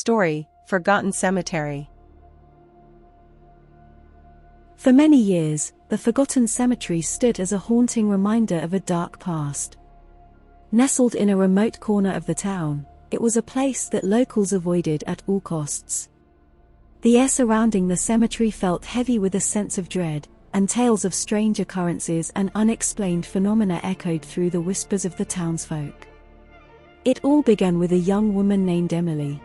Story: Forgotten Cemetery. For many years, the Forgotten Cemetery stood as a haunting reminder of a dark past. Nestled in a remote corner of the town, it was a place that locals avoided at all costs. The air surrounding the cemetery felt heavy with a sense of dread, and tales of strange occurrences and unexplained phenomena echoed through the whispers of the townsfolk. It all began with a young woman named Emily.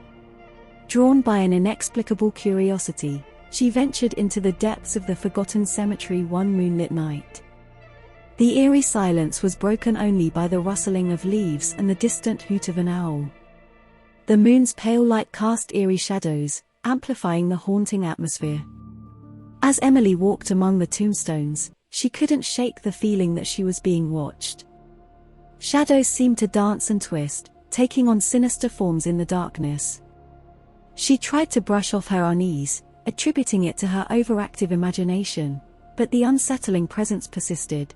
Drawn by an inexplicable curiosity, she ventured into the depths of the Forgotten Cemetery one moonlit night. The eerie silence was broken only by the rustling of leaves and the distant hoot of an owl. The moon's pale light cast eerie shadows, amplifying the haunting atmosphere. As Emily walked among the tombstones, she couldn't shake the feeling that she was being watched. Shadows seemed to dance and twist, taking on sinister forms in the darkness. She tried to brush off her unease, attributing it to her overactive imagination, but the unsettling presence persisted.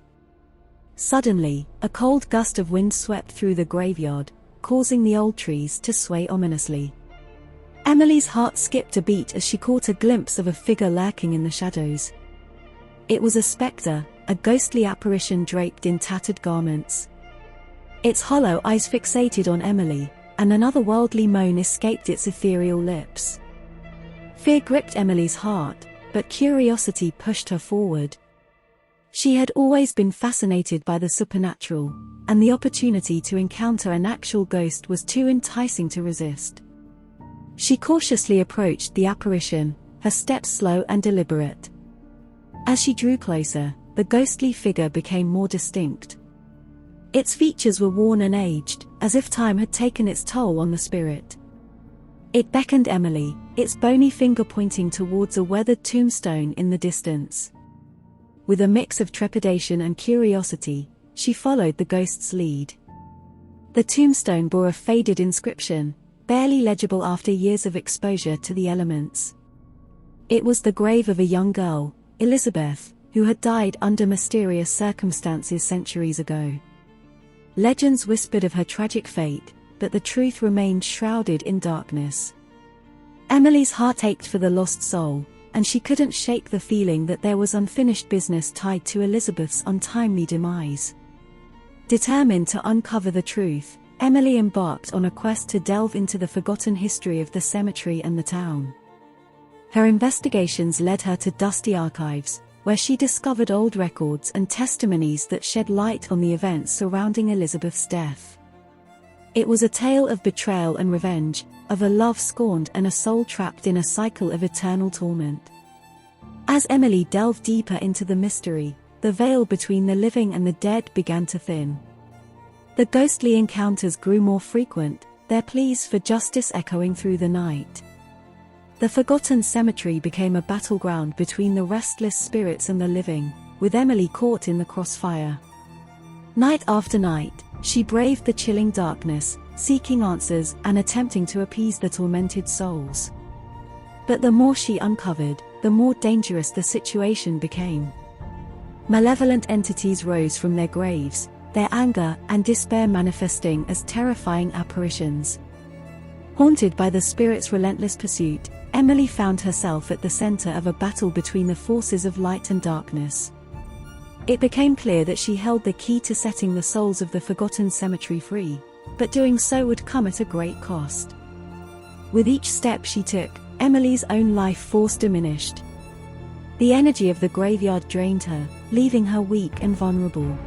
Suddenly, a cold gust of wind swept through the graveyard, causing the old trees to sway ominously. Emily's heart skipped a beat as she caught a glimpse of a figure lurking in the shadows. It was a spectre, a ghostly apparition draped in tattered garments. Its hollow eyes fixated on Emily, and an otherworldly moan escaped its ethereal lips. Fear gripped Emily's heart, but curiosity pushed her forward. She had always been fascinated by the supernatural, and the opportunity to encounter an actual ghost was too enticing to resist. She cautiously approached the apparition, her steps slow and deliberate. As she drew closer, the ghostly figure became more distinct. Its features were worn and aged, as if time had taken its toll on the spirit. It beckoned Emily, its bony finger pointing towards a weathered tombstone in the distance. With a mix of trepidation and curiosity, she followed the ghost's lead. The tombstone bore a faded inscription, barely legible after years of exposure to the elements. It was the grave of a young girl, Elizabeth, who had died under mysterious circumstances centuries ago. Legends whispered of her tragic fate, but the truth remained shrouded in darkness. Emily's heart ached for the lost soul, and she couldn't shake the feeling that there was unfinished business tied to Elizabeth's untimely demise. Determined to uncover the truth, Emily embarked on a quest to delve into the forgotten history of the cemetery and the town. Her investigations led her to dusty archives, where she discovered old records and testimonies that shed light on the events surrounding Elizabeth's death. It was a tale of betrayal and revenge, of a love scorned and a soul trapped in a cycle of eternal torment. As Emily delved deeper into the mystery, the veil between the living and the dead began to thin. The ghostly encounters grew more frequent, their pleas for justice echoing through the night. The Forgotten Cemetery became a battleground between the restless spirits and the living, with Emily caught in the crossfire. Night after night, she braved the chilling darkness, seeking answers and attempting to appease the tormented souls. But the more she uncovered, the more dangerous the situation became. Malevolent entities rose from their graves, their anger and despair manifesting as terrifying apparitions. Haunted by the spirit's relentless pursuit, Emily found herself at the center of a battle between the forces of light and darkness. It became clear that she held the key to setting the souls of the Forgotten Cemetery free, but doing so would come at a great cost. With each step she took, Emily's own life force diminished. The energy of the graveyard drained her, leaving her weak and vulnerable.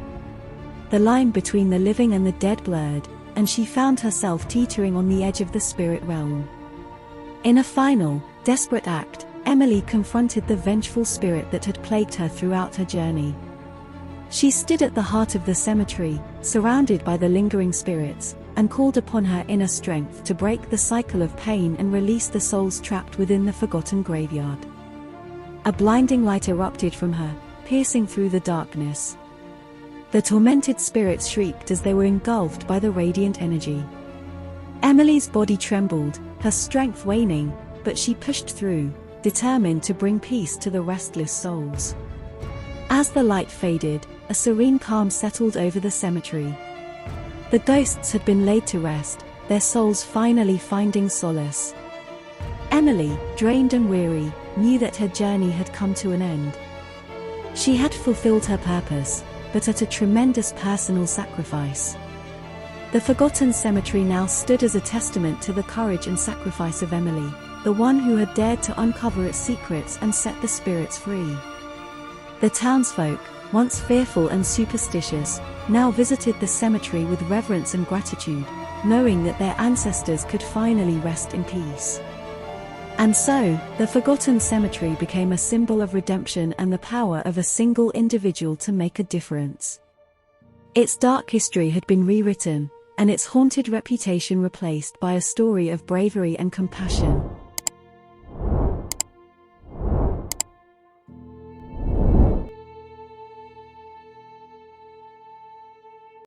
The line between the living and the dead blurred, and she found herself teetering on the edge of the spirit realm. In a final, desperate act, Emily confronted the vengeful spirit that had plagued her throughout her journey. She stood at the heart of the cemetery, surrounded by the lingering spirits, and called upon her inner strength to break the cycle of pain and release the souls trapped within the forgotten graveyard. A blinding light erupted from her, piercing through the darkness. The tormented spirits shrieked as they were engulfed by the radiant energy. Emily's body trembled, her strength waning, but she pushed through, determined to bring peace to the restless souls. As the light faded, a serene calm settled over the cemetery. The ghosts had been laid to rest, their souls finally finding solace. Emily, drained and weary, knew that her journey had come to an end. She had fulfilled her purpose, but at a tremendous personal sacrifice. The forgotten cemetery now stood as a testament to the courage and sacrifice of Emily, the one who had dared to uncover its secrets and set the spirits free. The townsfolk, once fearful and superstitious, now visited the cemetery with reverence and gratitude, knowing that their ancestors could finally rest in peace. And so, the forgotten cemetery became a symbol of redemption and the power of a single individual to make a difference. Its dark history had been rewritten, and its haunted reputation replaced by a story of bravery and compassion.